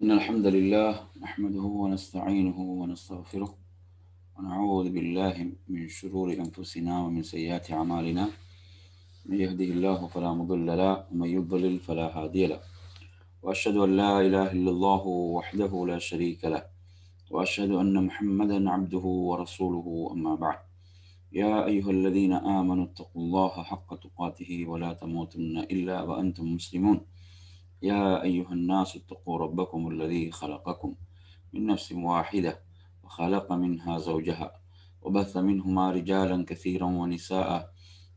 إن الحمد لله نحمده ونستعينه ونستغفره ونعوذ بالله من شرور أنفسنا ومن سيئات أعمالنا. من يهده الله فلا مضل له ومن يضلل فلا هادي له. وأشهد أن لا إله إلا الله وحده لا شريك له، وأشهد أن محمدا عبده ورسوله. أما بعد، يا أيها الذين آمنوا اتقوا الله حق تقاته ولا تموتن إلا وأنتم مسلمون. يا أيها الناس اتقوا ربكم الذي خلقكم من نفس واحدة وخلق منها زوجها وبث منهما رجالا كثيرا ونساء،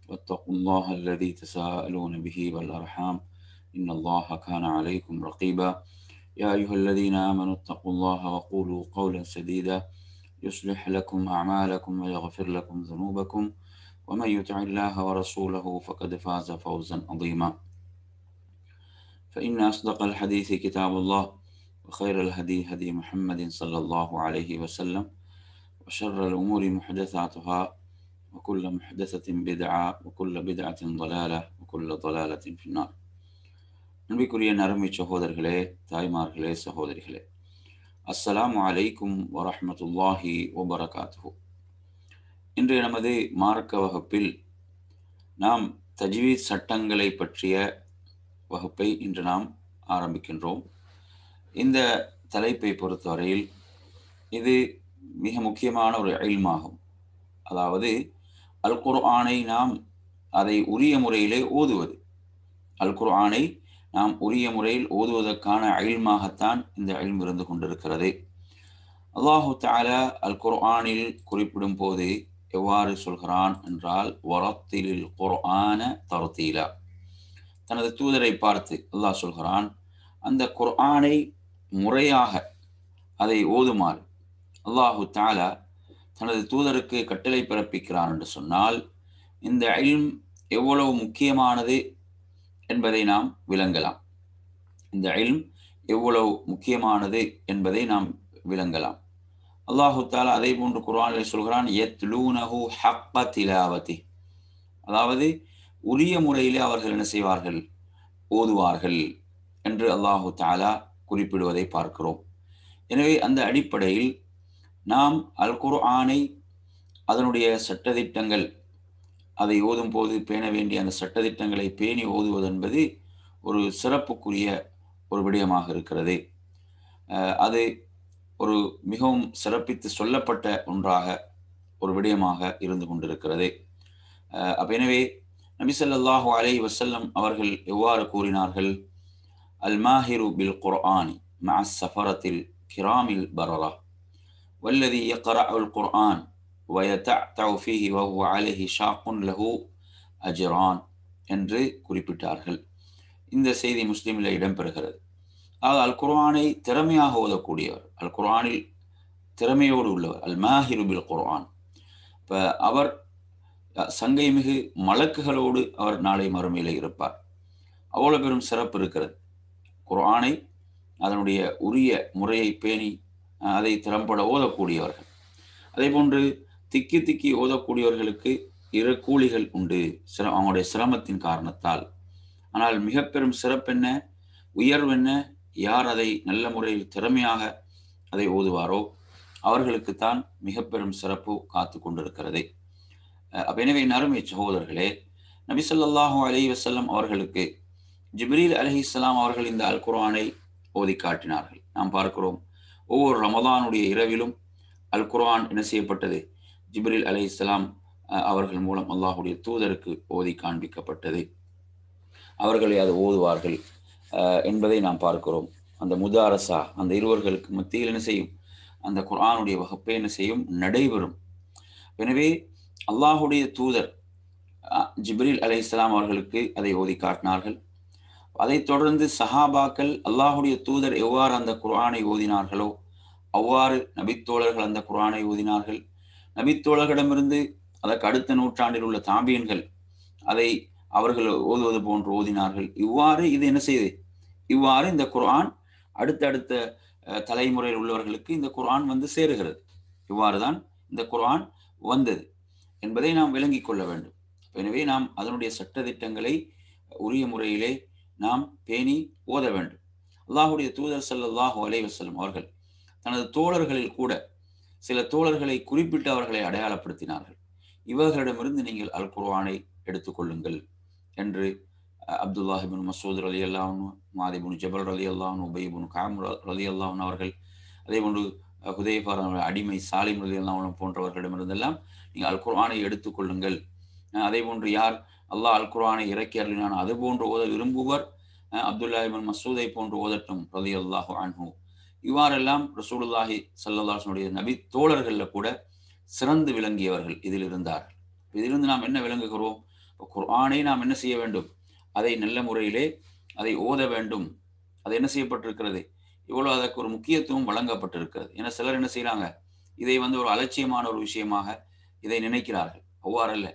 واتقوا الله الذي تساءلون به والأرحام إن الله كان عليكم رقيبا. يا أيها الذين آمنوا اتقوا الله وقولوا قولا سديدا يصلح لكم أعمالكم ويغفر لكم ذنوبكم، ومن يطع الله ورسوله فقد فاز فوزا عظيما. فإن أصدق الحديث كتاب الله، وخير الهدي هدي محمد صلى الله عليه وسلم، وشر الأمور محدثاتها، وكل محدثة بدعة وكل بدعة ضلالة وكل ضلالة في النار. அன்பிற்குரிய நறுமை சகோதரர்களே, தாய்மார்களே, சகோதரிகளே, அஸ்ஸலாமு அலைக்கும் வரஹ்மத்துல்லாஹி வபரகாத்துஹு. இன்றைய நமது மார்க்க வகுப்பில் நாம் தஜ்வீத் சட்டங்களை பற்றிய வகுப்பை இன்று நாம் ஆரம்பிக்கின்றோம். இந்த தலைப்பை பொறுத்தவரையில் இது மிக முக்கியமான ஒரு இல்மாகும். அதாவது அல் குர்ஆனை நாம் அதை உரிய முறையிலே ஓதுவது. அல் குர்ஆனை நாம் உரிய முறையில் ஓதுவதற்கான இல்மாகத்தான் இந்த இல்ம் இருந்து கொண்டிருக்கிறது. அல்லாஹு தஆலா அல் குர்ஆனில் குறிப்பிடும் போது எவ்வாறு சொல்கிறான் என்றால், வரத்திலில் குர்ஆன தர்தீலா. தனது தூதரை பார்த்து அல்லாஹ் சொல்கிறான், அந்த குர்ஆனை முறையாக அதை ஓதுமாறு அல்லாஹு தஆலா தனது தூதருக்கு கட்டளை பிறப்பிக்கிறான் என்று சொன்னால், இந்த இல்ம் எவ்வளவு முக்கியமானது என்பதை நாம் விளங்கலாம். இந்த இல்ம் எவ்வளவு முக்கியமானது என்பதை நாம் விளங்கலாம். அல்லாஹு தஆலா அதே போன்று குர்ஆனில் சொல்கிறான், யத்லூனஹு ஹக்க திலாவதி. அதாவது உரிய முறையிலே அவர்கள் என்ன செய்வார்கள்? ஓதுவார்கள் என்று அல்லாஹு தஆலா குறிப்பிடுவதை பார்க்கிறோம். எனவே அந்த அடிப்படையில் நாம் அல் குர்ஆனை அதனுடைய சட்டதிட்டங்கள், அதை ஓதும் போது பேண வேண்டிய அந்த சட்டதிட்டங்களை பேணி ஓதுவது என்பது ஒரு சிறப்புக்குரிய ஒரு விடயமாக இருக்கிறது. அது ஒரு மிகவும் சிறப்பித்து சொல்லப்பட்ட ஒன்றாக ஒரு விடயமாக இருந்து கொண்டிருக்கிறது. எனவே நபி ஸல்லல்லாஹு அலைஹி வஸல்லம் அவர்கள் எவ்வாறு கூறினார்கள்? அல் மாஹிரு பில் குர்ஆனி மஅஸ் ஸஃபரத்தில் கிராமில் பரரா வல்லதி யக்ரஅுல் குர்ஆன் வயதஅதஉ ஃபீஹி வஹுவ அலைஹி ஷாக்குன் லஹு அஜ்ரான் என்று குறிப்பிட்டார்கள். இந்த செய்தி முஸ்லிமில் இடம்பெறுகிறது. அதாவது அல் குர்ஆனை திறமையாக ஓதக்கூடியவர், அல் குர்ஆனில் திறமையோடு உள்ளவர், அல் மாஹிரு பில் குர்ஆன். இப்போ அவர் சங்கை மிகு மலக்குகளோடு அவர் நாளை மறுமையில் இருப்பார். அவ்வளோ பெரும் சிறப்பு இருக்கிறது. குர்ஆனை அதனுடைய உரிய முறையை பேணி அதை திறம்பட ஓதக்கூடியவர்கள். அதே போன்று திக்கி திக்கி ஓதக்கூடியவர்களுக்கு இரு கூலிகள் உண்டு, அவங்களுடைய சிரமத்தின் காரணத்தால். ஆனால் மிக பெரும் சிறப்பு என்ன, உயர்வு என்ன? யார் அதை நல்ல முறையில் திறமையாக அதை ஓதுவாரோ அவர்களுக்குத்தான் மிக பெரும் சிறப்பு காத்து கொண்டிருக்கிறது. எனவே நறுமை சகோதரர்களே, நபி ஸல்லல்லாஹு அலைஹி வஸல்லம் அவர்களுக்கு ஜிப்ரீல் அலைஹிஸ்ஸலாம் அவர்கள் இந்த அல் குர்ஆனை ஓதி காட்டினார்கள். நாம் பார்க்கிறோம், ஒவ்வொரு ரமதானுடைய இரவிலும் அல் குர்ஆன் என்ன செய்யப்பட்டது? ஜிப்ரீல் அலைஹிஸ்ஸலாம் அவர்கள் மூலம் அல்லாஹுடைய தூதருக்கு ஓதி காண்பிக்கப்பட்டது. அவர்களை அதை ஓதுவார்கள் என்பதை நாம் பார்க்கிறோம். அந்த முதாரசா, அந்த இருவர்களுக்கு மத்தியில் என்ன செய்யும்? அந்த குர்ஆனுடைய வகுப்பை என்ன செய்யும்? நடைபெறும். எனவே அல்லாஹுடைய தூதர் ஜிப்ரீல் அலைஹிஸ்ஸலாம் அவர்களுக்கு அதை ஓதி காட்டினார்கள். அதைத் தொடர்ந்து சஹாபாக்கள் அல்லாஹுடைய தூதர் எவ்வாறு அந்த குர்ஆனை ஓதினார்களோ அவ்வாறு நபித்தோழர்கள் அந்த குர்ஆனை ஓதினார்கள். நபித்தோழர்களிடமிருந்து அதற்கு அடுத்த நூற்றாண்டில் உள்ள தாபியன்கள் அதை அவர்கள் ஓதுவது போன்று ஓதினார்கள். இவ்வாறு இது என்ன செய்து, இவ்வாறு இந்த குர்ஆன் அடுத்தடுத்த தலைமுறையில் உள்ளவர்களுக்கு இந்த குர்ஆன் வந்து சேருகிறது. இவ்வாறு தான் இந்த குர்ஆன் வந்தது என்பதை நாம் விளங்கிக் கொள்ள வேண்டும். எனவே நாம் அதனுடைய சட்டதிட்டங்களை உரிய முறையிலே நாம் பேணி ஓத வேண்டும். அல்லாஹுடைய தூதர் ஸல்லல்லாஹு அலைஹி வஸல்லம் அவர்கள் தனது தோழர்களில் கூட சில தோழர்களை குறிப்பிட்டு அவர்களை அடையாளப்படுத்தினார்கள். இவர்களிடமிருந்து நீங்கள் அல் குர்ஆனை எடுத்துக்கொள்ளுங்கள் என்று அப்துல்லாஹ் இப்னு மஸ்ஊத் ரலியல்லாஹு அன்ஹு, முஆத் இப்னு ஜபல் ரலியல்லாஹு அன்ஹு, உபை இப்னு கஅப் ரலியல்லாஹு அன்ஹு அவர்கள், அதேபோன்று ஹுதைஃபா அடிமை சாலிம் ரலியல்லாஹு அன்ஹு போன்றவர்களிடமிருந்தெல்லாம் நீங்கள் அல் குர்ஆனை எடுத்துக்கொள்ளுங்கள். அதேபோன்று யார் அல்லாஹ் அல் குர்ஆனை இறக்கி அருளினான் அதுபோன்று ஓத விரும்புவர் அப்துல்லாஹ் இப்னு மஸ்ஊதை போன்று ஓதட்டும் ரலியல்லாஹு அன்ஹு. இவ்வாறெல்லாம் ரசூலுல்லாஹி ஸல்லல்லாஹு அலைஹி வஸல்லம் நபி தோழர்களில் கூட சிறந்து விளங்கியவர்கள் இதில் இருந்தார்கள். இதிலிருந்து நாம் என்ன விளங்குகிறோம்? குர்ஆனை நாம் என்ன செய்ய வேண்டும்? அதை நல்ல முறையிலே அதை ஓத வேண்டும். அது என்ன செய்யப்பட்டிருக்கிறது? இவ்வளவு அதற்கு ஒரு முக்கியத்துவம் வழங்கப்பட்டிருக்கிறது. ஏன்னா சிலர் என்ன செய்யறாங்க, இதை ஒரு அலட்சியமான ஒரு விஷயமாக இதை நினைக்கிறார்கள். அவ்வாறல்ல.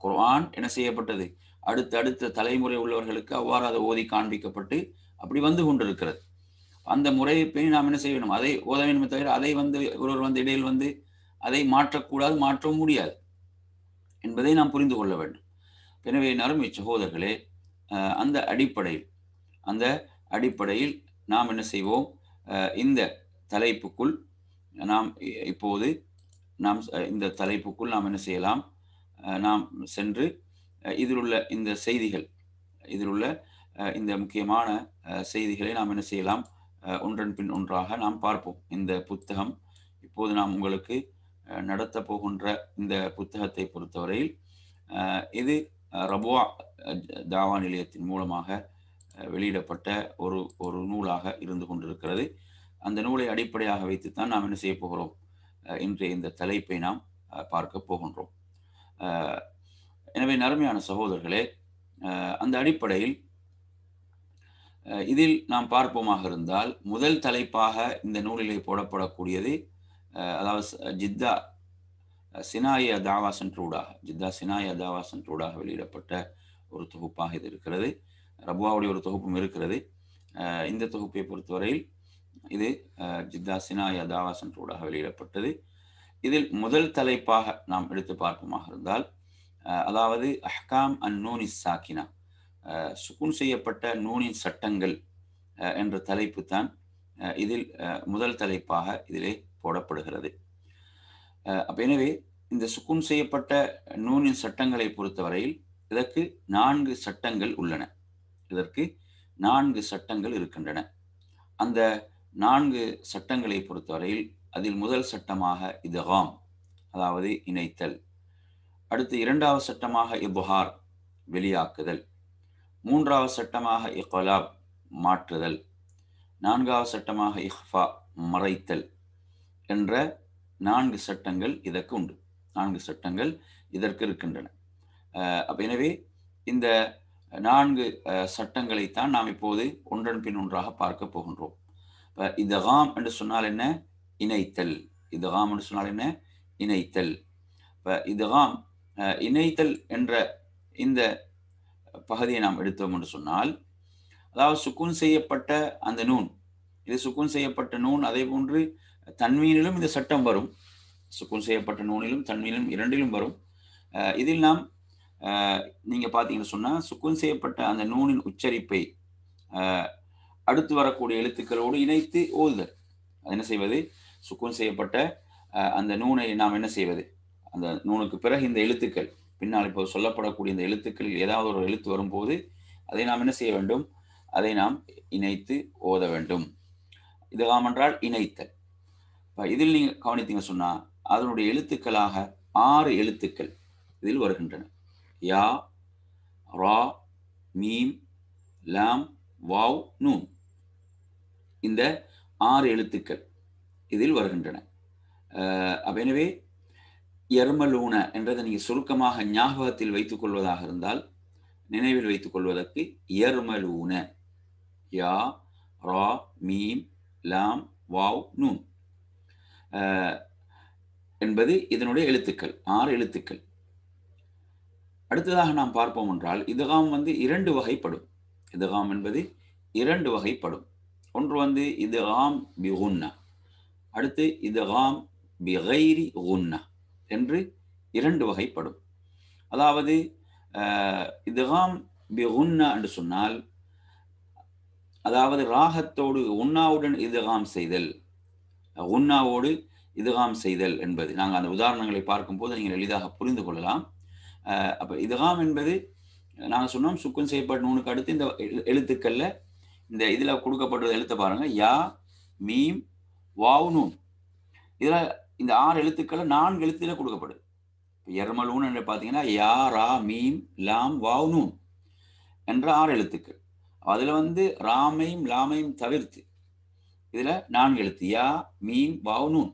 குர்ஆன் என்ன செய்யப்பட்டது? அடுத்த தலைமுறை உள்ளவர்களுக்கு அவ்வாறு அதை ஓதி காண்பிக்கப்பட்டு அப்படி வந்து கொண்டிருக்கிறது. அந்த முறையை பேணி நாம் என்ன செய்ய வேண்டும்? அதை ஓத வேண்டுமே தவிர அதை ஒருவர் இடையில் அதை மாற்றக்கூடாது, மாற்றவும் முடியாது என்பதை நாம் புரிந்து கொள்ள வேண்டும். எனவே அருமை சகோதரர்களே, அந்த அடிப்படையில் நாம் என்ன செய்வோம்? இந்த தலைப்புக்குள் நாம் இப்போது இந்த தலைப்புக்குள் நாம் என்ன செய்யலாம்? நாம் சென்று இதில் உள்ள இந்த செய்திகள், இதில் உள்ள இந்த முக்கியமான செய்திகளை நாம் என்ன செய்யலாம்? ஒன்றன் பின் ஒன்றாக நாம் பார்ப்போம். இந்த புத்தகம் இப்போது நாம் உங்களுக்கு நடத்த போகின்ற இந்த புத்தகத்தை பொறுத்தவரையில் இது ரபுவா தாவா நிலையத்தின் மூலமாக வெளியிடப்பட்ட ஒரு நூலாக இருந்து கொண்டிருக்கிறது. அந்த நூலை அடிப்படையாக வைத்துத்தான் நாம் என்ன செய்ய போகிறோம்? இன்றைய இந்த தலைப்பை நாம் பார்க்க போகின்றோம். எனவே அருமையான சகோதரர்களே, அந்த அடிப்படையில் இதில் நாம் பார்ப்போமாக இருந்தால் முதல் தலைப்பாக இந்த நூலிலே போடப்படக்கூடியது, அதாவது ஜித்தா சினாயா தாவா சென்டரூடாக வெளியிடப்பட்ட ஒரு தொகுப்பாக இது இருக்கிறது. ரபுவாவுடைய ஒரு தொகுப்பும் இருக்கிறது. இந்த தொகுப்பை பொறுத்தவரையில் இது ஜித்தா சினாயா தாவா சென்டரூடாக வெளியிடப்பட்டது. இதில் முதல் தலைப்பாக நாம் எடுத்து பார்ப்போமாக இருந்தால், அதாவது அஹ்காம் அன் நூனி சாக்கினா, சுக்குன் செய்யப்பட்ட நூனின் சட்டங்கள் என்ற தலைப்பு தான் இதில் முதல் தலைப்பாக இதிலே போடப்படுகிறது. எனவே இந்த சுக்குன் செய்யப்பட்ட நூனின் சட்டங்களை பொறுத்தவரையில் இதற்கு 4 சட்டங்கள் உள்ளன. இதற்கு 4 சட்டங்கள் இருக்கின்றன. அந்த 4 சட்டங்களை பொறுத்தவரையில் அதில் முதல் சட்டமாக இத்காம், அதாவது இணைத்தல். அடுத்து 2வது சட்டமாக இப்ஹார், வெளியாக்குதல். 3வது சட்டமாக இக்லாப், மாற்றுதல். 4வது சட்டமாக இஹ்ஃபா, மறைத்தல் என்ற 4 சட்டங்கள் இதற்கு உண்டு. 4 சட்டங்கள் இதற்கு இருக்கின்றன. எனவே இந்த 4 சட்டங்களைத்தான் நாம் இப்போது ஒன்றன் பின் ஒன்றாக பார்க்க போகின்றோம். இத்காம் என்று சொன்னால் என்ன? இணைத்தல். இத்காம் என்று சொன்னால் என்ன? இணைத்தல். இத்காம், இணைத்தல் என்ற இந்த பகுதியை நாம் எடுத்தோம் என்று சொன்னால், அதாவது சுக்குன் செய்யப்பட்ட அந்த நூன், இது சுக்குன் செய்யப்பட்ட நூன். அதே போன்று தன்வீனிலும் இந்த சட்டம் வரும். சுக்குன் செய்யப்பட்ட நூனிலும் தன்வீனிலும் இரண்டிலும் வரும். இதில் நாம் நீங்க பார்த்தீங்கன்னு சொன்னா, சுக்குன் செய்யப்பட்ட அந்த நூனின் உச்சரிப்பை அடுத்து வரக்கூடிய எழுத்துக்களோடு இணைத்து ஓதுதல். அது என்ன செய்வது? சுக்குன் செய்யப்பட்ட அந்த நூனை நாம் என்ன செய்வது? அந்த நூனுக்கு பிறகு இந்த எழுத்துக்கள், பின்னால் இப்போ சொல்லப்படக்கூடிய இந்த எழுத்துக்களில் ஏதாவது ஒரு எழுத்து வரும்போது அதை நாம் என்ன செய்ய வேண்டும்? அதை நாம் இணைத்து ஓத வேண்டும். இத்காம் என்றால் இணைத்தல். இதில் நீங்க கவனித்தீங்க சொன்னா, அதனுடைய எழுத்துக்களாக 6 எழுத்துக்கள் இதில் வருகின்றன. யா, ரா, மீம், லாம், வாவ், நூன். இந்த 6 எழுத்துக்கள் இதில் வருகின்றன. எனவே யர்மலூன என்றதை நீங்க சுருக்கமாக ஞாபகத்தில் வைத்துக் கொள்வதாக இருந்தால், நினைவில் வைத்துக் கொள்வதற்கு யர்மலூன, யா, ரா, மீம், லாம், வாவ், நூன் என்பது இதனுடைய எழுத்துக்கள், 6 எழுத்துக்கள். அடுத்ததாக நாம் பார்ப்போம் என்றால், இத்காம் 2 வகைப்படும். இத்காம் என்பது 2 வகைப்படும். ஒன்று இத்காம் பி குன்னா, அடுத்து இத்காம் பி கைரி குன்னா என்று 2 வகைப்படும். அதாவது இத்காம் பி குன்னா என்று சொன்னால், அதாவது ராகத்தோடு உன்னாவுடன் இதுகாம் செய்தல், உன்னாவோடு இதுகாம் செய்தல் என்பது நாங்கள் அந்த உதாரணங்களை பார்க்கும்போது நீங்கள் எளிதாக புரிந்து கொள்ளலாம். அப்போ இதுகாம் என்பது நாங்கள் சொன்னோம் சுக்குன் செய்யப்பட்ட நூனுக்கு அடுத்து இந்த எழுத்துக்கள்ல இந்த இதில் கொடுக்கப்பட்ட எழுத்தை பாருங்க, யா மீம் வாவ் நூன். இதில் இந்த 6 எழுத்துக்களை 4 எழுத்துல கொடுக்கப்படுது. எர்மலூன் என்று பார்த்தீங்கன்னா யா ரா மீம் லாம் வாவ் நூன் என்ற 6 எழுத்துக்கள். அதில் ராமையும் லாமையும் தவிர்த்து இதில் 4 எழுத்து யா மீம் வாவ் நூன்.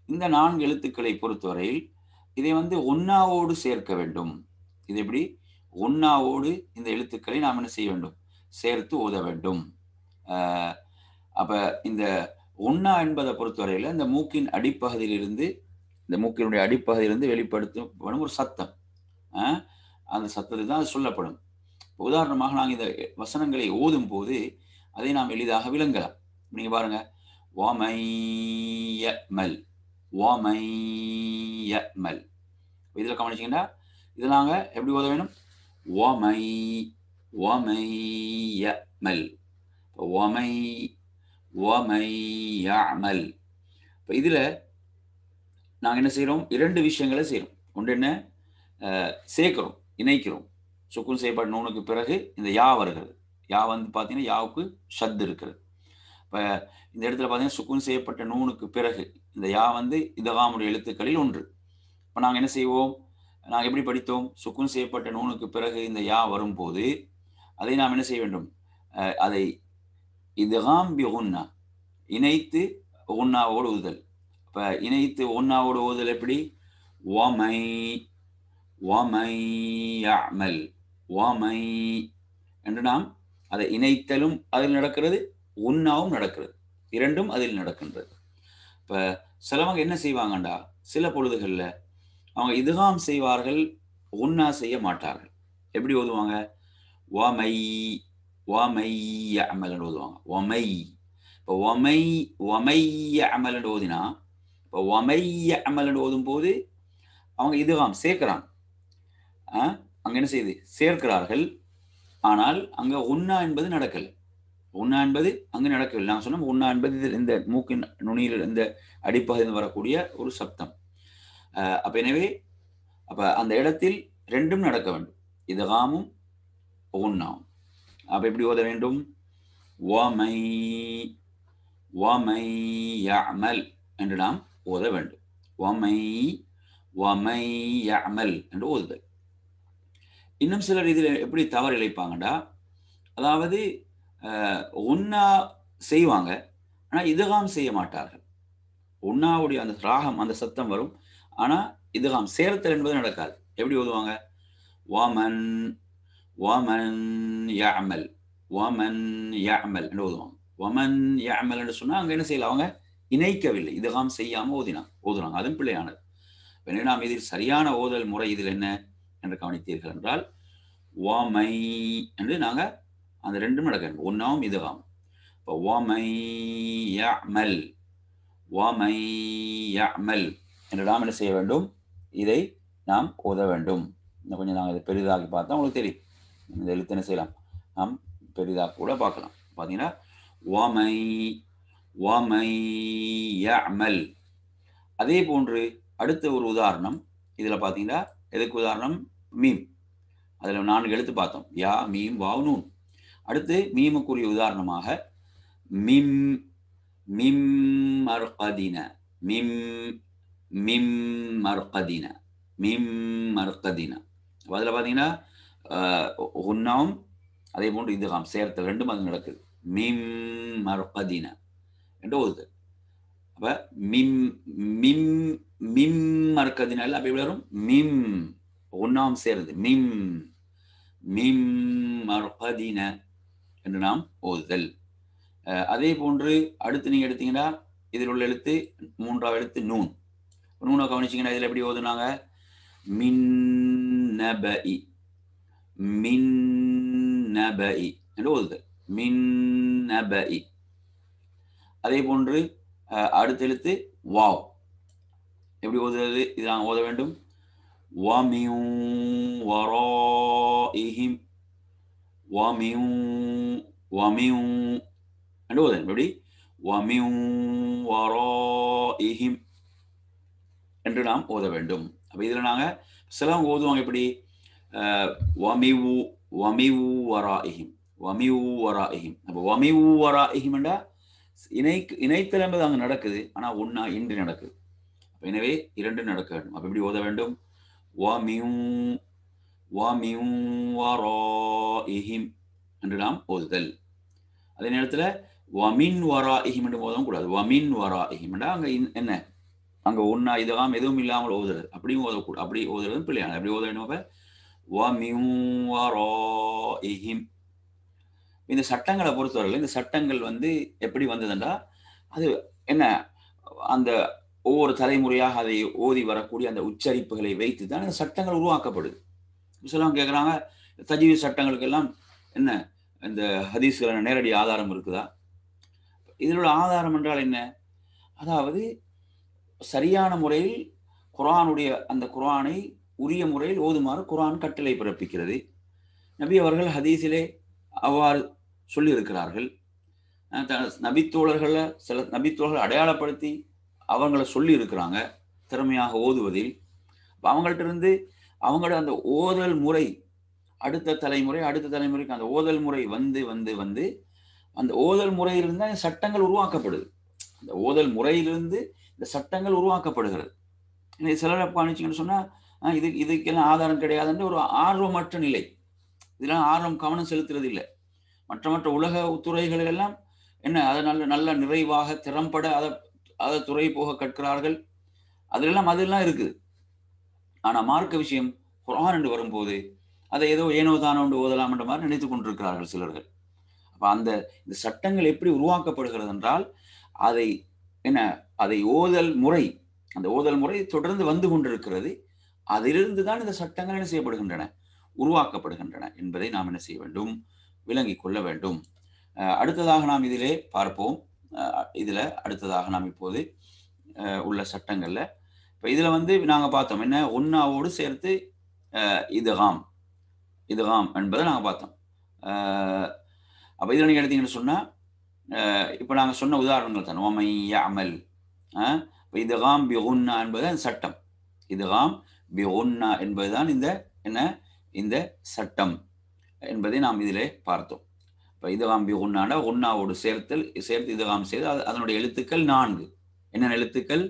இந்த 4 எழுத்துக்களை பொறுத்தவரையில் இதை ஒன்னாவோடு சேர்க்க வேண்டும். இது எப்படி? ஒன்னாவோடு இந்த எழுத்துக்களை நாம் என்ன செய்ய வேண்டும்? சேர்த்து ஓத வேண்டும். அப்ப இந்த ஒன்னா என்பதை பொறுத்தவரையில் இந்த மூக்கின் அடிப்பகுதியிலிருந்து இந்த மூக்கினுடைய அடிப்பகுதியிலிருந்து வெளிப்படுத்தப்படும் ஒரு சத்தம், அந்த சத்தத்தை தான் சொல்லப்படும். உதாரணமாக நாங்கள் இந்த வசனங்களை ஓதும் போது அதை நாம் எளிதாக விளங்கலாம். நீங்க பாருங்க, வமையமல் வமையமல். இதில் கவனிச்சிங்கன்னா இதை நாங்கள் எப்படி ஓத வேணும்? வமை வமையமல் வமை வமையமல். இப்போ இதில் நாங்கள் என்ன செய்கிறோம்? 2 விஷயங்களை செய்கிறோம். ஒன்று என்ன? சேர்க்கிறோம், இணைக்கிறோம். சுக்குன் செய்யப்பட்ட நூனுக்கு பிறகு இந்த யா வருகிறது. யா பார்த்தீங்கன்னா யாவுக்கு ஷத் இருக்கிறது. இப்போ இந்த இடத்துல பார்த்தீங்கன்னா சுக்குன் செய்யப்பட்ட நூனுக்கு பிறகு இந்த யா இதகாமுடைய எழுத்துக்களில் ஒன்று. இப்போ நாங்கள் என்ன செய்வோம்? நாங்கள் எப்படி படித்தோம்? சுக்குன் செய்யப்பட்ட நூனுக்கு பிறகு இந்த யா வரும்போது அதை நாம் என்ன செய்ய வேண்டும்? அதை இதுகாம் பி குன்னா, இணைத்து ஒன்னாவோடு ஓதுதல். இப்போ இணைத்து ஒன்னாவோடு ஓதுதல் எப்படி? வமை வமை யஅமல் வமை என்று நாம் அதை இணைத்தலும் அதில் நடக்கிறது, உன்னாவும் நடக்கிறது, இரண்டும் அதில் நடக்கின்றது. இப்போ சிலவங்க என்ன செய்வாங்கண்டா, சில பொழுதுகளில் அவங்க இதுகாம் செய்வார்கள், உன்னா செய்ய மாட்டார்கள். எப்படி ஓதுவாங்க? வமை வமை யஅமல் என்று ஓதுவாங்க. வமை. இப்போ வமை வமை யஅமல் என்று ஓதினா, இப்போ வமை யஅமல் என்று ஓதும் போது அவங்க இதுகாம் சேர்க்கிறாங்க. அங்கே என்ன செய்யுது? சேர்க்கிறார்கள். ஆனால் அங்கே உன்னா என்பது நடக்கலை. உன்னா என்பது அங்கு நடக்கவில்லை. நாங்கள் சொன்னோம் உன்னா என்பது இந்த மூக்கின் நுனியில் இந்த அடிப்பகுதியில் வரக்கூடிய ஒரு சப்தம். அப்போ எனவே அந்த இடத்தில் 2ம் நடக்க வேண்டும், இதுகாமும் உன்னாவும். அப்போ எப்படி ஓத வேண்டும்? வமை வமை யஅமல் என்று நாம் ஓத வேண்டும். வமை வமை யஅமல் என்று ஓதுதல். இன்னும் சிலர் இதில் எப்படி தவறு இழைப்பாங்கடா, அதாவது உன்னா செய்வாங்க, ஆனால் இதுகாம் செய்ய மாட்டார்கள். உன்னாவுடைய அந்த ராகம், அந்த சத்தம் வரும், ஆனால் இதுகாம் சேர்த்தல் என்பது நடக்காது. எப்படி ஓதுவாங்க? வமன் வமன் யஅமல் வமன் யஅமல் என்று ஓதுவாங்க. வமன் யஅமல் என்று சொன்னால் அங்கே என்ன செய்யலாம்? அவங்க இணைக்கவில்லை, இதுகாம் செய்யாமல் ஓதுறாங்க. அதுவும் பிள்ளையானது. எனவே நாம் இதில் சரியான ஓதல் முறை இதில் என்ன என்று கவனித்தீர்கள் என்றால், வமை என்று நாங்கள் அந்த 2ம் நடக்க வேண்டும், ஒன்னாவும் இதுகாம். இப்போ வமை யஅமல் வமை யஅமல் என்று நாம் என்ன செய்ய வேண்டும்? இதை நாம் ஓத வேண்டும். இன்னும் கொஞ்சம் நாங்கள் இதை பெரிதாகி பார்த்தா உங்களுக்கு தெரியும். இந்த எழுத்து என்ன செய்யலாம்? நாம் பெரிதாக கூட பார்க்கலாம். பார்த்தீங்கன்னா வமை வமை யஅமல். அதே போன்று அடுத்த ஒரு உதாரணம் இதில் பார்த்தீங்கன்னா, எதுக்கு உதாரணம்? மீம். அதில் 4 எழுத்து பார்த்தோம், யா மீம் வாவ் நூன். அடுத்து மீமுக்குரிய உதாரணமாக மிம் மிம் மர்கதின மிம் மிம் மர்கதின மிம் மர்கதின. அதில் பார்த்தீங்கன்னா உன்னாவும் அதே போன்று இதுகாம் சேர்த்தல் 2ம் அது நடக்குது. மிம் மர்கதின என்று ஓதுது. அப்போ மிம் மிம் மிம் மர்கதினால அப்போ எப்படி வரும்? மிம் ஒன்னாம் சேருது, மிம் மிம் மர்கதின என்று நாம் ஓதுதல். அதே போன்று அடுத்து நீங்கள் எடுத்தீங்கன்னா இதில் உள்ள எழுத்து 3வது எழுத்து நூன். நூனை கவனிச்சிங்கன்னா இதில் எப்படி ஓதுனாங்க? மின் நபஇ மின் நபஇ என்று ஓதுதல், மின் நபஇ. அதே போன்று அடுத்த எழுத்து வாவ். எப்படி ஓதுவது? இது நாங்கள் ஓத வேண்டும். வமின் வராஇஹிம் வமின் வமின் என்று ஓதணும். எப்படி வமின் வராஇஹிம் என்று நாம் ஓத வேண்டும். அப்போ இதில் நாங்கள் சிலவங்க ஓதுவாங்க எப்படி வமிவு வமிவு வராஇஹிம் வமிவு வராஇஹிம். அப்போ வமிவு வராஇஹிம் என்றால் இணைத்தல் என்பது அங்கே நடக்குது, ஆனால் ஒன்றா இன்றி நடக்குது. எனவே இரண்டு நடக்க வேண்டும். அப்போ எப்படி ஓத வேண்டும் வமின் வராஇஹிம் என்று நாம் ஓதுதல். அதே நேரத்தில் வமின் வராஇஹிம் என்று ஓதவும் கூடாது. வமின் வராஇஹிம் என்றால் அங்கே என்ன அங்கே ஒன்றா இதெல்லாம் எதுவும் இல்லாமல் ஓதுறது, அப்படியும் ஓதக்கூடாது. அப்படி ஓதுறது பிள்ளையான எப்படி ஓத வேண்டும். அப்போ வமின் வராஇஹிம். இந்த சட்டங்களை பொறுத்தவரையில் இந்த சட்டங்கள் எப்படி வந்ததுன்றா அது என்ன அந்த ஒவ்வொரு தலைமுறையாக அதை ஓதி வரக்கூடிய அந்த உச்சரிப்புகளை வைத்து தான் இந்த சட்டங்கள் உருவாக்கப்படுது. சிலவங்க கேட்குறாங்க தஜ்வீத் சட்டங்களுக்கெல்லாம் என்ன இந்த ஹதீஸ்கள நேரடி ஆதாரம் இருக்குதா? இதனோட ஆதாரம் என்றால் என்ன? அதாவது சரியான முறையில் குர்ஆனுடைய அந்த குர்ஆனை உரிய முறையில் ஓதுமாறு குர்ஆன் கட்டளை பிறப்பிக்கிறது. நபி அவர்கள் ஹதீஸிலே அவ்வாறு சொல்லியிருக்கிறார்கள். நபித்தோழர்களை சில நபித்தோழர்கள் அடையாளப்படுத்தி அவங்கள சொல்லி இருக்கிறாங்க திறமையாக ஓதுவதில். அவங்கள்ட்ட இருந்து அவங்களோட அந்த ஓதல் முறை அடுத்த தலைமுறைக்கு அந்த ஓதல் முறை வந்து அந்த ஓதல் முறையிலிருந்து தான் சட்டங்கள் உருவாக்கப்படுது. அந்த ஓதல் முறையிலிருந்து இந்த சட்டங்கள் உருவாக்கப்படுகிறது. சிலர் அனுப்பிச்சிங்கன்னு சொன்னால் இதுக்கெல்லாம் ஆதாரம் கிடையாதுன்ற ஒரு ஆர்வமற்ற நிலை. இதெல்லாம் ஆர்வம் கவனம் செலுத்துறது இல்லை. மற்ற உலக துறைகளெல்லாம் என்ன அதை நல்ல நிறைவாக திறம்பட அதை துறை போக கற்கிறார்கள். அதெல்லாம் இருக்குது. ஆனால் மார்க்க விஷயம் குர்ஆன் என்று வரும்போது அதை ஏதோ ஏனோ தானோ என்று ஓதலாம் என்ற மாதிரி நினைத்து கொண்டிருக்கிறார்கள் சிலர்கள். அப்போ இந்த சட்டங்கள் எப்படி உருவாக்கப்படுகிறது என்றால் அதை ஓதல் முறை, அந்த ஓதல் முறை தொடர்ந்து வந்து கொண்டிருக்கிறது. அதிலிருந்து தான் இந்த சட்டங்கள் என்ன செய்யப்படுகின்றன, உருவாக்கப்படுகின்றன என்பதை நாம் என்ன செய்ய வேண்டும், விளங்கிக் கொள்ள வேண்டும். அடுத்ததாக நாம் இதிலே பார்ப்போம். அடுத்ததாக நாம் இப்போது உள்ள சட்டங்கள்ல இப்போ இதில் நாங்கள் பார்த்தோம் என்ன ஒன்னாவோடு சேர்த்து இதுகாம் என்பதை நாங்கள் பார்த்தோம். அப்போ இதில் நீங்கள் எடுத்தீங்கன்னு சொன்னால் இப்போ நாங்கள் சொன்ன உதாரணங்கள் தான் ஒமை யஅமல். இப்போ இதுகாம் பிகுன்னா என்பது சட்டம். இதுகாம் பிகுன்னா என்பதுதான் இந்த சட்டம் என்பதை நாம் இதிலே பார்த்தோம். இப்போ இதுகாம் பிகுன்னாண்டா ஒன்னாவோடு சேர்த்து இதுகாம் செய்து அதனுடைய எழுத்துக்கள் 4. என்னென்ன எழுத்துக்கள்?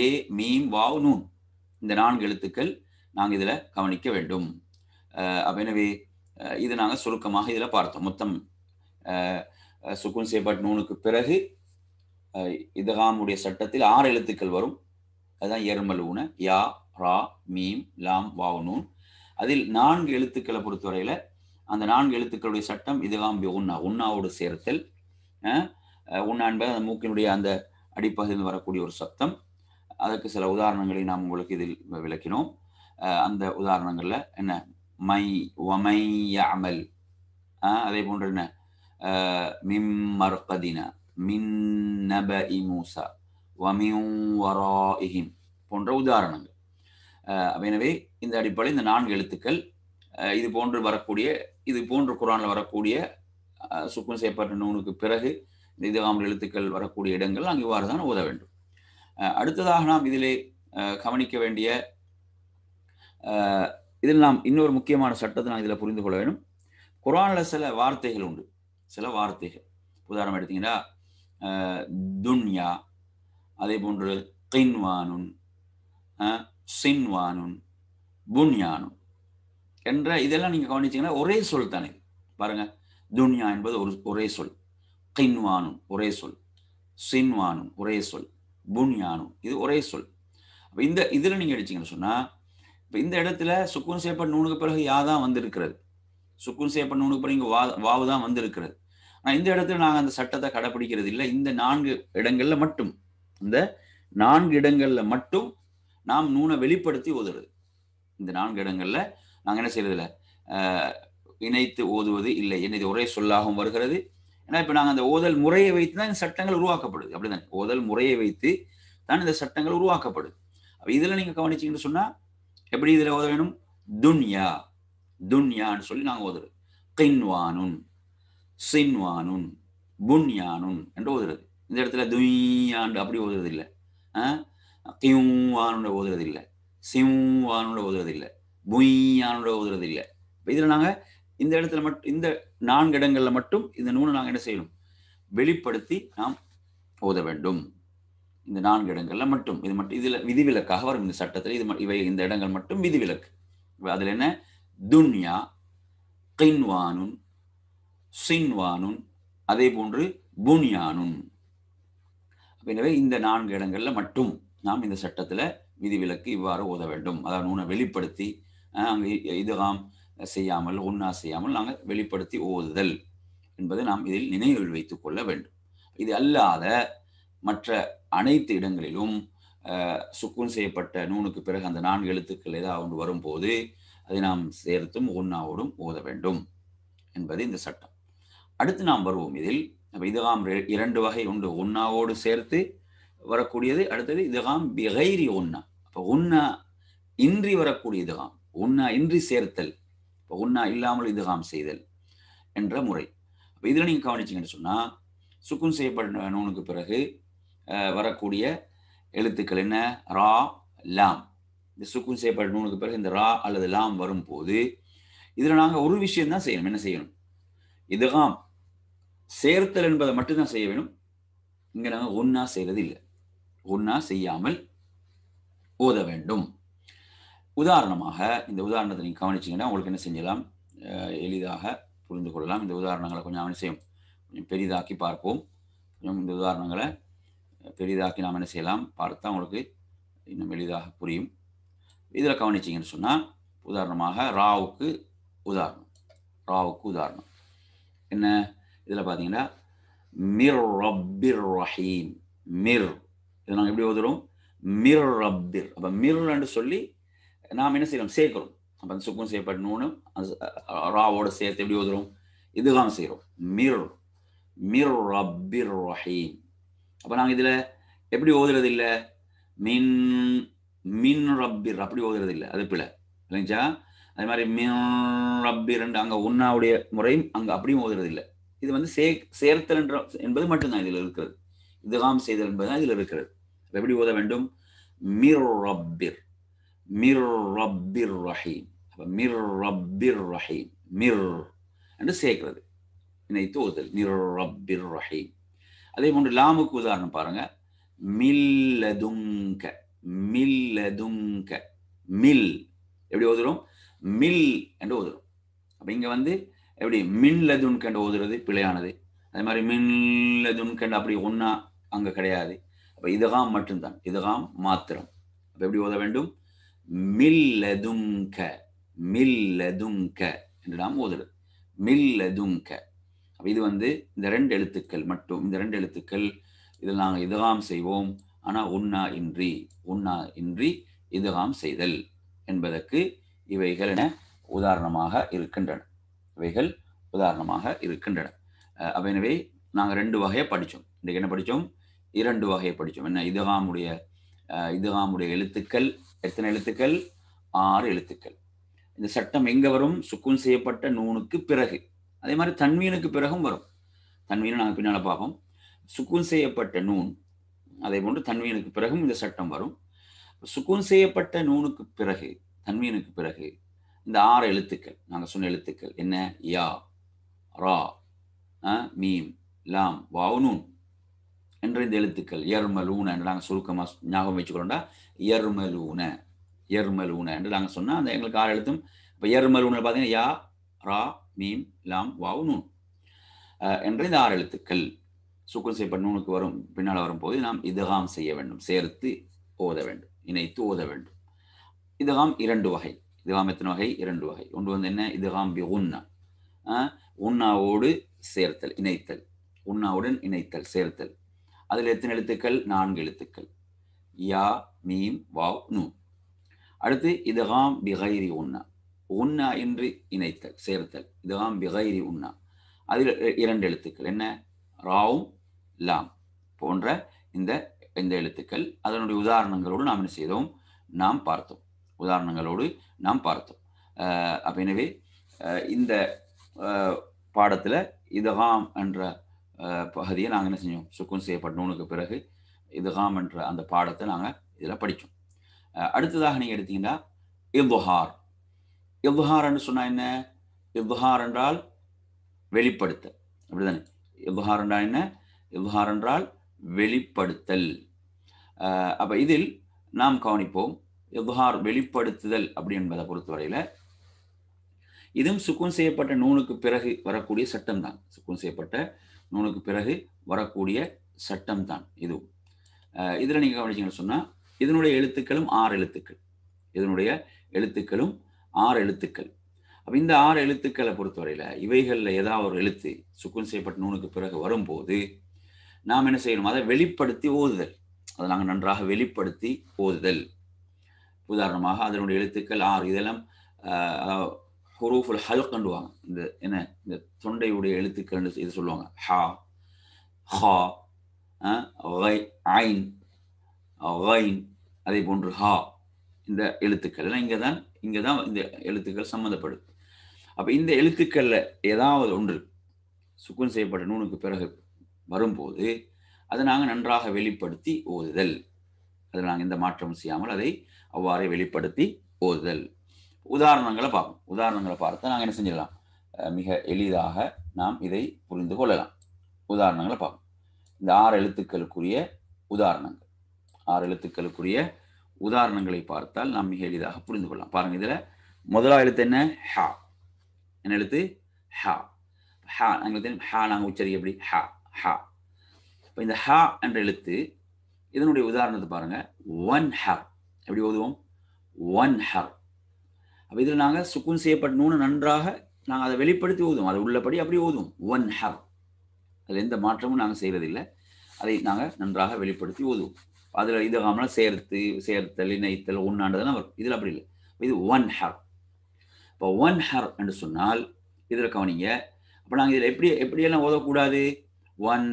ஏ மீம் வாவ் நூன். இந்த 4 எழுத்துக்கள் நாங்கள் இதில் கவனிக்க வேண்டும். அப்போ எனவே இது நாங்கள் சுருக்கமாக இதில் பார்த்தோம். மொத்தம் சுக்குன் செய்யப்பட்ட நூனுக்கு பிறகு இதுகாமுடைய சட்டத்தில் 6 எழுத்துக்கள் வரும். அதுதான் எர்மலூன, யா, ரா, மீம், லாம், வாவ், நூன். அதில் 4 எழுத்துக்களை பொறுத்தவரையில் அந்த 4 எழுத்துக்களுடைய சட்டம் இதுகாம் உன்னாவோடு சேர்த்தல். உன்னா என்பது அந்த மூக்கினுடைய அந்த அடிப்பகுதியில் வரக்கூடிய ஒரு சத்தம். அதற்கு சில உதாரணங்களை நாம் உங்களுக்கு இதில் விளக்கினோம். அந்த உதாரணங்கள்ல என்ன மை வமை யஅமல், அதே போன்று என்ன மிம் மர்கதினா மின் நபஇ மூசா வமின் வராஇஹிம் போன்ற உதாரணங்கள். எனவே இந்த அடிப்படையில் இந்த 4 எழுத்துக்கள் இது போன்று குர்ஆனில் வரக்கூடிய சுக்குன் செய்யப்பட்ட நூனுக்கு பிறகு இந்த இதுகாம் எழுத்துக்கள் வரக்கூடிய இடங்கள் நாங்கள் இவ்வாறு தான் ஓத வேண்டும். அடுத்ததாக நாம் இதிலே கவனிக்க வேண்டிய இதில் நாம் இன்னொரு முக்கியமான சட்டத்தை நான் இதில் புரிந்து கொள்ள வேண்டும். குர்ஆனில் சில வார்த்தைகள் உண்டு. சில வார்த்தைகள் உதாரணம் எடுத்தீங்கன்னா துன்யா, அதே போன்று கின்வானுன், சின்வானுன், புன்யானுன் என்ற இதெல்லாம் நீங்கள் கவனிச்சிங்கன்னா ஒரே சொல் தானே. பாருங்க, துன்யா என்பது ஒரே சொல், கின்வானுன் ஒரே சொல், சின்வானுன் ஒரே சொல், புன்யானுன் இது ஒரே சொல். அப்போ இதில் நீங்கள் அடிச்சிங்கன்னு சொன்னால் இப்போ இந்த இடத்துல சுக்குன் செய்யப்பட்ட நூனுக்கு பிறகு யா தான் வந்திருக்கிறது. சுக்குன் செய்யப்பட்ட நூனுக்கு பிறகு இங்கே வாவு தான் வந்திருக்கிறது. ஆனால் இந்த இடத்துல நாங்கள் அந்த சட்டத்தை கடைப்பிடிக்கிறது இல்லை. இந்த 4 இடங்களில் மட்டும் நாம் நூனை வெளிப்படுத்தி ஓதுறது. இந்த 4 இடங்களில் நாங்கள் என்ன செய்யறதில்ல, இணைத்து ஓதுவது இல்லை. என்ன இது ஒரே சொல்லாகவும் வருகிறது. ஏன்னா இப்போ நாங்கள் அந்த ஓதல் முறையை வைத்து தான் இந்த சட்டங்கள் உருவாக்கப்படுது. அப்படிதான் ஓதல் முறையை வைத்து தான் இந்த சட்டங்கள் உருவாக்கப்படுது. அப்போ இதில் நீங்கள் கவனிச்சிங்கன்னு சொன்னால் எப்படி இதில் ஓத வேணும்? துன்யான்னு சொல்லி நாங்கள் ஓதுறது. கின்வானுன், சின்வானுன், புன்யானுன் என்று ஓதுறது. இந்த இடத்துல துய்யாண்டு அப்படி ஓதுறது இல்லை. கியூவானோட ஓதுறது இல்லை, சிவானோட ஓதுறது இல்லை, புய்யானோட ஓதுறது இல்லை. இதில் நாங்கள் இந்த இடத்துல மட்டும், இந்த 4 இடங்களில் மட்டும் இந்த நூனை நாங்கள் என்ன செய்யணும், வெளிப்படுத்தி நாம் ஓத வேண்டும். இந்த 4 இடங்களில் மட்டும், இது மட்டும் இதில் விதிவிலக்காக வரும் இந்த சட்டத்தில். இவை இந்த இடங்கள் மட்டும் விதிவிலக்கு. அதில் என்ன, துன்யா, கின்வானுன், சின்வானுன், அதே போன்று புன்யானுன். எனவே இந்த 4 இடங்களில் மட்டும் நாம் இந்த சட்டத்தில் விதிவிலக்கு இவ்வாறு ஓத வேண்டும். அதாவது நூனை வெளிப்படுத்தி அங்கே இதுகாம் செய்யாமல் ஒன்னா செய்யாமல் நாங்கள் வெளிப்படுத்தி ஓதுதல் என்பதை நாம் இதில் நினைவில் வைத்துக் கொள்ள வேண்டும். இது அல்லாத மற்ற அனைத்து இடங்களிலும் சுக்கூன் செய்யப்பட்ட நூனுக்கு பிறகு அந்த 4 எழுத்துக்கள் ஏதாவது ஒன்று வரும்போது அதை நாம் சேர்த்தும் ஒன்னாவோடும் ஓத வேண்டும் என்பது இந்த சட்டம். அடுத்து நாம் வருவோம். இதில் இதுகாம் 2 வகை உண்டு. ஒன்னாவோடு சேர்த்து வரக்கூடியது. அடுத்தது இதுகாம் பிகைரி ஒன்னா. அப்போ ஒன்னா இன்றி வரக்கூடிய இதுகாம், ஒன்னா இன்றி சேர்த்தல், இப்போ ஒன்னா இல்லாமல் இதுகாம் செய்தல் என்ற முறை. அப்போ இதில் நீங்கள் கவனிச்சிங்கன்னு சொன்னால், சுக்குன் செய்யப்பட்ட நூனுக்கு பிறகு வரக்கூடிய எழுத்துக்கள் என்ன, ரா, லாம். இந்த சுக்குன் செய்யப்பட்ட நூனுக்கு பிறகு இந்த ரா அல்லது லாம் வரும்போது இதில் நாங்கள் ஒரு விஷயம்தான் செய்யணும். என்ன செய்யணும், இதுகாம் சேர்த்தல் என்பதை மட்டும்தான் செய்ய வேணும். இங்கே நாங்கள் ஒன்னா செய்கிறது இல்லை, ஒன்னா செய்யாமல் ஓத வேண்டும். உதாரணமாக இந்த உதாரணத்தை நீங்கள் கவனிச்சிங்கன்னா உங்களுக்கு என்ன செஞ்சலாம், எளிதாக புரிந்து கொள்ளலாம். இந்த உதாரணங்களை கொஞ்சம் அவசியம் கொஞ்சம் பெரிதாக்கி பார்ப்போம். கொஞ்சம் இந்த உதாரணங்களை பெரிதாக்கி நாம் என்ன செய்யலாம் பார்த்தா உங்களுக்கு இன்னும் எளிதாக புரியும். இதில் கவனிச்சிங்கன்னு சொன்னால், உதாரணமாக ராவுக்கு உதாரணம் என்ன, இதில் பார்த்தீங்கன்னா மிர் ரப்பிர் ரஹீம். மிர் இதை நாங்கள் எப்படி ஓதுறோம், மிர் ரப்பிர். அப்போ மிர்ன்னு சொல்லி நாம் என்ன செய்யறோம், சேர்க்கிறோம். அப்போ அந்த சுக்குன் செய்யப்பட்ட நூனு ராவோட சேர்த்து எப்படி ஓதுறோம், இதுகாம் செய்கிறோம். மிர் மிர் ரப்பிர் ரஹீம். அப்போ நாங்கள் இதில் எப்படி ஓதுறது இல்லை, மின் மின் ரப்பிர் அப்படி ஓதுறது இல்லை, அது பிள்ளை இல்லைங்களா. அதே மாதிரி மின் ரப்பிர் அங்கே உன்னாவுடைய முறையும் அங்கே அப்படியும் ஓதுறது இல்லை. இது வந்து சேர்த்தல் என்பது மட்டும்தான் இதில் இருக்கிறது. இதுகாம் செய்தல் என்பதுதான் இதில் இருக்கிறது. எப்படி ஓத வேண்டும், மிர் ரப்பிர் மிர் ரப்பிர் ரஹீம். அப்போ மிர் ரப்பிர் ரஹீம், மிர் என்று சேர்க்கிறது, இணைத்து ஓதுதல், மிர் ரப்பிர் ரஹீம். அதே போன்று லாமுக்கு உதாரணம் பாருங்க, மில்லதுங்க. மில்லதுங்க, மில் எப்படி ஓதுறோம், மில் என்று ஓதுறோம். அப்போ இங்கே வந்து எப்படி மின்லதுன்க என்று ஓதுறது பிழையானது. அதே மாதிரி மின்லதுன்க அப்படி ஒன்றா அங்கே கிடையாது. அப்போ இதுகாம் மட்டும்தான், இதுகாம் மாத்திரம். அப்போ எப்படி ஓத வேண்டும், மில்லதுங்க மில்லதுங்க என்று நாம் ஓதுறது, மில்லதுங்க. அப்போ இது வந்து இந்த 2 எழுத்துக்கள் மட்டும், இந்த 2 எழுத்துக்கள் இதில் நாங்கள் இதுகாம் செய்வோம். ஆனால் ஒன்னா இன்றி இதுகாம் செய்தல் என்பதற்கு இவைகள் என உதாரணமாக இருக்கின்றன. அப்போ எனவே நாங்கள் 2 வகையை படித்தோம். இன்றைக்கு என்ன படித்தோம், 2 வகையை படித்தோம். என்ன, இதுகாமுடைய எழுத்துக்கள் எத்தனை எழுத்துக்கள், 6 எழுத்துக்கள். இந்த சட்டம் எங்கே வரும், சுக்குன் செய்யப்பட்ட நூனுக்கு பிறகு. அதே மாதிரி தன்வீனுக்கு பிறகும் வரும். தன்வீனை நாங்கள் பின்னால் பார்ப்போம். சுக்குன் செய்யப்பட்ட நூன், அதே போன்று தன்வீனுக்கு பிறகும் இந்த சட்டம் வரும். சுக்குன் செய்யப்பட்ட நூனுக்கு பிறகு, தன்வீனுக்கு பிறகு இந்த 6 எழுத்துக்கள் நாங்கள் சொன்ன எழுத்துக்கள் என்ன, யா, ரா, மீம், லாம், வாவ், நூன் என்ற இந்த எழுத்துக்கள் யர்மலூன என்று நாங்கள் சுருக்கமாக ஞாபகம் வச்சுக்கிறோம்டா. யர்மலூன என்று நாங்கள் சொன்னால் அந்த எங்களுக்கு 6 எழுத்தும். இப்போ யர்மலூன பார்த்தீங்கன்னா யா, ரா, மீம், லாம், வாவ், நூன் என்ற இந்த 6 எழுத்துக்கள் சுக்குன் செய்யப்பட்ட நூனுக்கு வரும் பின்னால் வரும்போது நாம் இதுகாம் செய்ய வேண்டும், சேர்த்து ஓத வேண்டும், இணைத்து ஓத வேண்டும். இதுகாம் 2 வகை. இதுகாம் எத்தனை வகை, 2 வகை. ஒன்று வந்து என்ன, இதுகாம் பி உன்னா, உன்னாவோடு சேர்த்தல், இணைத்தல், உன்னாவுடன் இணைத்தல், சேர்த்தல். அதில் எத்தனை எழுத்துக்கள், 4 எழுத்துக்கள், யா, மீம், வாவ், நூன். அடுத்து இதுகாம் பிகைரி உன்னா, உன்னா இன்றி இணைத்தல், சேர்த்தல், இதுகாம் பிகைரி உன்னா. அதில் 2 எழுத்துக்கள் என்ன, ராவும் லாம் போன்ற இந்த எழுத்துக்கள். அதனுடைய உதாரணங்களோடு நாம் என்ன செய்தோம், நாம் பார்த்தோம். அப்போ எனவே இந்த பாடத்தில் இதுகாம் என்ற பகுதியை நாங்கள் என்ன செஞ்சோம், சுக்குன் செய்யப்பட்ட நூனுக்கு பிறகு இத்காம் என்ற அந்த பாடத்தை நாங்கள் இதில் படித்தோம். அடுத்ததாக நீங்கள் எடுத்தீங்கன்னா இத்ஹார். இத்ஹார் என்று சொன்னால் என்ன? இத்ஹார் என்றால் வெளிப்படுத்தல், அப்படிதானே? இத்ஹார் என்றால் என்ன? இத்ஹார் என்றால் வெளிப்படுத்தல். அப்போ இதில் நாம் கவனிப்போம், இத்ஹார் வெளிப்படுத்துதல் அப்படி என்பதை பொறுத்தவரையில் இதுவும் சுக்குன் செய்யப்பட்ட நூனுக்கு பிறகு வரக்கூடிய சட்டம் தான். சுக்குன் செய்யப்பட்ட நூனுக்கு பிறகு வரக்கூடிய சட்டம் தான் இதுவும். இதில் நீங்கள் கவனிச்சிங்கன்னு சொன்னால் இதனுடைய எழுத்துக்களும் 6 எழுத்துக்கள். இதனுடைய எழுத்துக்களும் 6 எழுத்துக்கள். அப்போ இந்த 6 எழுத்துக்களை பொறுத்தவரையில் இவைகளில் ஏதாவது ஒரு எழுத்து சுக்குன் செய்யப்பட்ட நூனுக்கு பிறகு வரும்போது நாம் என்ன செய்யணும்? அதை வெளிப்படுத்தி ஓதுதல். அதை நாங்கள் நன்றாக வெளிப்படுத்தி ஓதுதல். உதாரணமாக அதனுடைய எழுத்துக்கள் 6. இதெல்லாம் ஹுரூஃபுல் ஹல்க்ன்னுவாங்க. இந்த என்ன, இந்த தொண்டையுடைய எழுத்துக்கள் இது சொல்லுவாங்க. ஹா, ஹா, ஐன், ஐன், அதே போன்று ஹா. இந்த எழுத்துக்கள் எல்லாம் இங்கே தான் இந்த எழுத்துக்கள் சம்மந்தப்படுது. அப்போ இந்த எழுத்துக்களில் ஏதாவது ஒன்று சுக்குன் செய்யப்பட்ட நூனுக்கு பிறகு வரும்போது அதை நாங்கள் நன்றாக வெளிப்படுத்தி ஓதுதல். அதில் நாங்கள் எந்த மாற்றமும் செய்யாமல் அதை அவ்வாறே வெளிப்படுத்தி ஓதுதல். உதாரணங்களை பார்ப்போம். உதாரணங்களை பார்த்தா நாங்கள் என்ன செஞ்சிடலாம், மிக எளிதாக நாம் இதை புரிந்து கொள்ளலாம். உதாரணங்களை பார்ப்போம். இந்த 6 எழுத்துக்களுக்குரிய உதாரணங்கள், 6 எழுத்துக்களுக்குரிய உதாரணங்களை பார்த்தால் நாம் மிக எளிதாக புரிந்து கொள்ளலாம். பாருங்க, இதில் முதலாவது எழுத்து என்ன? ஹா. என்ன எழுத்து? ஹா. ஹா நாங்கள் ஹா நாங்கள் உச்சரிக்க எப்படி? ஹா, ஹா. இப்போ இந்த ஹா என்ற எழுத்து இதனுடைய உதாரணத்தை பாருங்க. One hour. எப்படி ஓதுவோம்? One hour. அப்போ இதில் நாங்கள் சுக்குன் செய்யப்பட்ட நூனை நன்றாக நாங்கள் அதை வெளிப்படுத்தி ஓதுவோம். அதை உள்ளபடி அப்படி ஓதுவோம். One hour. அதில் எந்த மாற்றமும் நாங்கள் செய்வதில்லை. அதை நாங்கள் நன்றாக வெளிப்படுத்தி ஓதுவோம். அதில் இது காமலாம் சேர்த்தல், இணைத்தல், ஒன்னாண்டதெல்லாம் வரும். இதில் அப்படி இல்லை. இது ஒன் ஹர். இப்போ ஒன் ஹர் என்று சொன்னால் இதில் கவனிங்க. அப்போ நாங்கள் இதில் எப்படியெல்லாம் ஓதக்கூடாது? ஒன்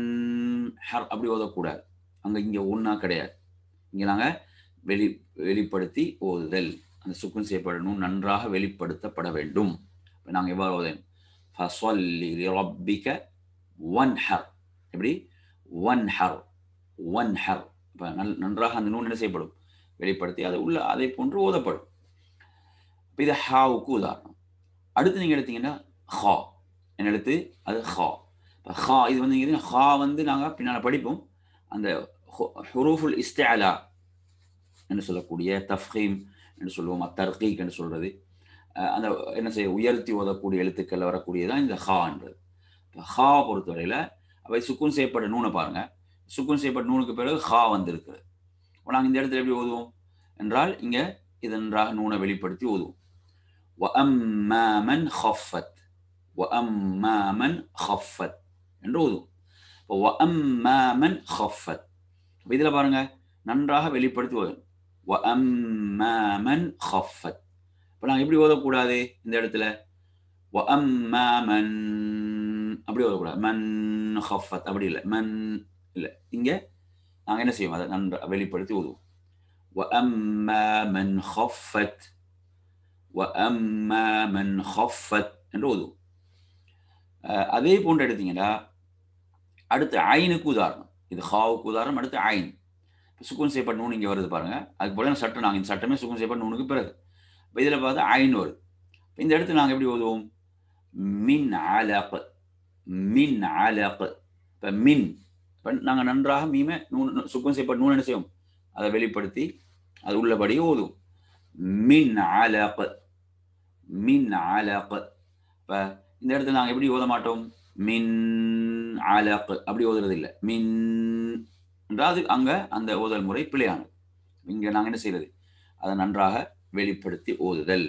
ஹர் அப்படி ஓதக்கூடாது. இங்கே ஒன்றா கிடையாது. இங்கே நாங்கள் வெளிப்படுத்தி ஓதுதல். அந்த சுக்குன் செய்யப்படணும் நன்றாக வெளிப்படுத்தப்பட வேண்டும். இப்போ நாங்கள் எவ்வாறு ஓதணும்? ஃபஸல்லி லிரப்பிக வன்ஹர். எப்படி? வன்ஹர், வன்ஹர். இப்போ நன்றாக அந்த நூன் என்ன செய்யப்படும்? வெளிப்படுத்தி அது உள்ள அதை போன்று ஓதப்படும். இப்போ இது ஹாவுக்கு உதாரணம். அடுத்து நீங்கள் எடுத்தீங்கன்னா ஹா. என்ன எழுத்து? அது ஹா. இப்போ ஹா இது வந்து ஹா நாங்கள் பின்னால் படிப்போம். அந்த ஹுரூஃபுல் இஸ்திஅலா என்று சொல்லக்கூடிய தஃப்ஹீம் என்று சொல்லுவோம், தர்கீக் என்று சொல்கிறது. அந்த என்ன செய்ய உயர்த்தி ஓதக்கூடிய எழுத்துக்கள் வரக்கூடியதான் இந்த ஹா என்றது. இப்போ ஹா பொறுத்தவரையில் அவை சுக்குன் செய்யப்பட்ட நூனை பாருங்கள். சுக்குன் செய்யப்பட்ட நூனுக்கு பிறகு ஹா வந்திருக்கிறது. இப்போ நாங்கள் இந்த இடத்துல எப்படி ஓதுவோம் என்றால் இங்கே இது நன்றாக நூனை வெளிப்படுத்தி ஓதுவோம். وَأَمَّا مَنْ خَفَّتْ وَأَمَّا مَنْ خَفَّتْ என்று ஓதுவோம். இப்போ وَأَمَّا مَنْ خَفَّتْ. இப்போ இதில் பாருங்க நன்றாக வெளிப்படுத்தி ஓதுவோம். وَأَمَّا مَنْ خَفَّتْ. இப்போ நாங்கள் எப்படி ஓதக்கூடாது? இந்த இடத்துல وَأَمَّا مَنْ அப்படி ஓதக்கூடாது. மன் خَفَّتْ அப்படி இல்லை, மன் இல்லை. இங்கே நாங்கள் என்ன செய்வோம்? அதை நன்றாக வெளிப்படுத்தி ஓதுவோம். وَأَمَّا مَنْ خَفَّتْ وَأَمَّا مَنْ خَفَّتْ என்று ஓதுவோம். அதே போன்று எடுத்தீங்கன்னா அடுத்து ஐனுக்கு உதாரணம். இது ஹாவுக்கு உதாரணம். அடுத்து ஐன். சுக்குன் செய்யப்பட்ட நூன் இங்கே வருது பாருங்க. அதுக்கு போல சட்டம் நாங்கள் இந்த சட்டமே சுக்குன் செய்யப்பட்ட நூனுக்கு பிறகு. இப்போ இதில் பார்த்தா ஐன் வருது. இப்போ இந்த இடத்துல நாங்கள் எப்படி ஓதுவோம்? மின் அலக், மின் அலக். இப்போ மின், இப்போ நாங்கள் நன்றாக மீமை நூன் சுக்குன் செய்யப்பட்ட நூன் என்ன செய்வோம்? அதை வெளிப்படுத்தி அது உள்ளபடியே ஓதுவோம். மின் அலக், மின் அலக். இப்போ இந்த இடத்துல நாங்கள் எப்படி ஓத மாட்டோம்? மின் அலக் அப்படி ஓதுறது இல்லை. மின் என்றால் அங்கே அந்த ஓதல் முறை பிழையானது. இங்கே நாங்கள் என்ன செய்யறது? அதை நன்றாக வெளிப்படுத்தி ஓதுதல்.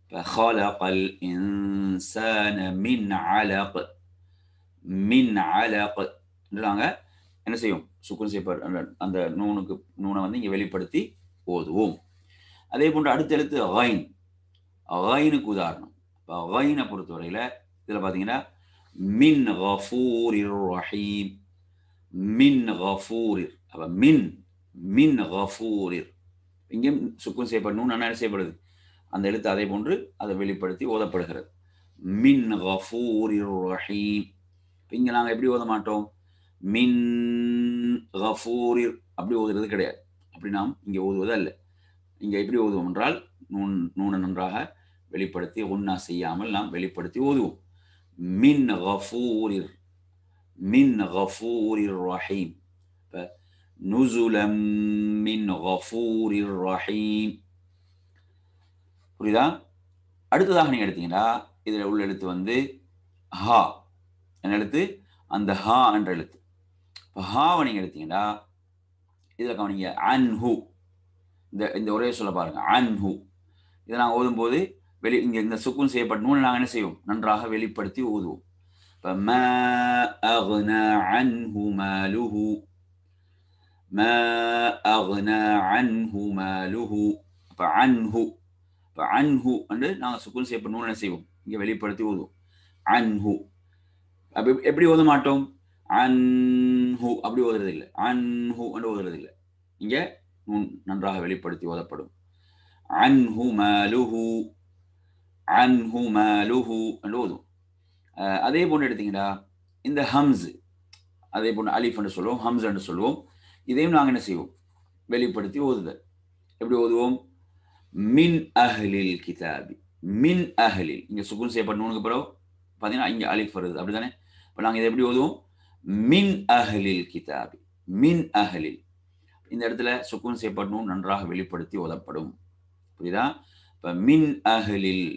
இப்போ ஹலகல் இன்சான மின் அலக், மின் அலக் என்று நாங்கள் என்ன செய்வோம்? சுக்குன் செய்யப்பட்ட அந்த நூனை வந்து இங்கே வெளிப்படுத்தி ஓதுவோம். அதே போன்று அடுத்த எழுத்து கைன். கைனுக்கு உதாரணம். இப்போ கைனை பொறுத்தவரையில் இதில் பார்த்தீங்கன்னா மின் கஃபூரிர் ரஹீம், மின் கஃபூரிர். அப்போ மின், மின் கஃபூரிர். இங்கேயும் சுக்குன் செய்யப்பட்ட நூன் என்ன செய்யப்படுது? அந்த எழுத்து அதே போன்று அதை வெளிப்படுத்தி ஓதப்படுகிறது. மின் கஃபூரிர் ரஹீம். இங்கே நாங்கள் எப்படி ஓத மாட்டோம்? மின் கஃபூரிர் அப்படி ஓதுறது கிடையாது. அப்படி நாம் இங்கே ஓதுவது அல்ல. இங்கே எப்படி ஓதுவோம் என்றால் நூனை நன்றாக வெளிப்படுத்தி உன்னா செய்யாமல் நாம் வெளிப்படுத்தி ஓதுவோம். மின் கஃபூரிர் மின் கஃபூரிர் ரஹீம். இப்போ நுசுலம் மின் கஃபூரிர் ரஹீம். புரியுதா? அடுத்ததாக நீங்கள் எடுத்தீங்கன்னா இதில் உள்ள எழுத்து வந்து ஹா. என்ன எழுத்து? அந்த ஹா என்ற எழுத்து. இப்போ ஹாவை நீங்கள் எடுத்தீங்கன்னா இதில் கவனிங்க அன்ஹு. இந்த ஒரே சொல்ல பாருங்க அன்ஹு. இதை நாங்கள் ஓதும்போது இங்கே இந்த சுக்குன் செய்யப்பட்ட நூனை நாங்கள் என்ன செய்வோம்? நன்றாக வெளிப்படுத்தி ஓதுவோம். இப்போ ம அக்னா அன்ஹு மாலுஹு. ம அக்னா அன்ஹு மாலுஹு. இப்போ அன்ஹு. இப்போ அன்ஹு வந்து நாங்கள் சுக்குன் செய்யப்பட்ட நூனை என்ன செய்வோம்? இங்கே வெளிப்படுத்தி ஓதுவோம். அன்ஹு. அப்போ எப்படி ஓத மாட்டோம்? அன்ஹு அப்படி ஓதுறது இல்லை. அன்ஹு என்று ஓதுறது இல்லை. இங்கே நூன் நன்றாக வெளிப்படுத்தி ஓதப்படும். அன்ஹு மாலுஹு. அன்ஹு மாலுஹு என்று ஓதும். அதே போன்று எடுத்தீங்கன்னா இந்த ஹம்ஸ், அதே போன்று அலிஃப் என்று சொல்லுவோம், ஹம்ஸ் என்று சொல்லுவோம். இதையும் நாங்கள் என்ன செய்வோம்? வெளிப்படுத்தி ஓதுதல். எப்படி ஓதுவோம்? மின் அஹ்லில் கிதாபி. மின் அஹ்லில் இங்கே சுக்குன் செய்யப்பட்ட நூனுக்கு பிறகு பார்த்தீங்கன்னா இங்கே அலிஃப் வருது, அப்படிதானே? இப்போ நாங்கள் இதை எப்படி ஓதுவோம்? மின் அஹ்லில் கிதாபி. மின் அஹ்லில். இந்த இடத்துல சுக்குன் செய்யப்பட்ட நூன் நன்றாக வெளிப்படுத்தி ஓதப்படும். புரியுதா? இப்போ மின் அஹ்லில்.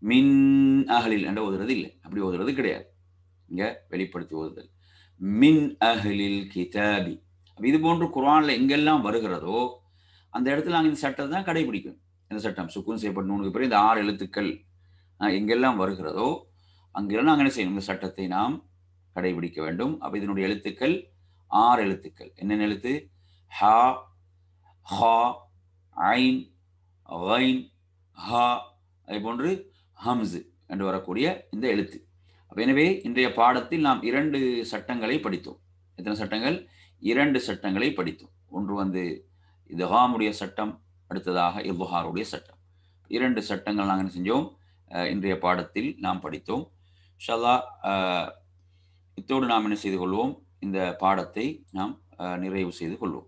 மின் அஹ்லில் என்ற ஓதுறது இல்லை. அப்படி ஓதுறது கிடையாது. இங்கே வெளிப்படுத்தி ஓதுதல். மின் அஹ்லில் கிதாபி. இது போன்று குர்ஆன்ல எங்கெல்லாம் வருகிறதோ அந்த இடத்துல நாங்கள் இந்த சட்டத்தை தான் கடைபிடிக்கணும். இந்த சட்டம் சுக்குன் செய்யப்பட்ட நூனுக்கு பிறகு இந்த 6 எழுத்துக்கள் எங்கெல்லாம் வருகிறதோ அங்கெல்லாம் நாங்கள் என்ன செய்யணும்? இந்த சட்டத்தை நாம் கடைபிடிக்க வேண்டும். அப்போ இதனுடைய எழுத்துக்கள் 6 எழுத்துக்கள். என்னென்ன எழுத்து? ஹா, ஹா, ஐன், கைன், ஹா, அதே போன்று ஹம்ஸ் என்று வரக்கூடிய இந்த எழுத்து. அப்போ எனவே இன்றைய பாடத்தில் நாம் 2 சட்டங்களை படித்தோம். எத்தனை சட்டங்கள்? 2 சட்டங்களை படித்தோம். ஒன்று வந்து இத்காமுடைய சட்டம், அடுத்ததாக இல்ஹாருடைய சட்டம். 2 சட்டங்கள் நாங்கள் என்ன செஞ்சோம்? இன்றைய பாடத்தில் நாம் படித்தோம். இன்ஷா அல்லாஹ் இத்தோடு நாம் என்ன செய்து கொள்வோம்? இந்த பாடத்தை நாம் நிறைவு செய்து கொள்வோம்.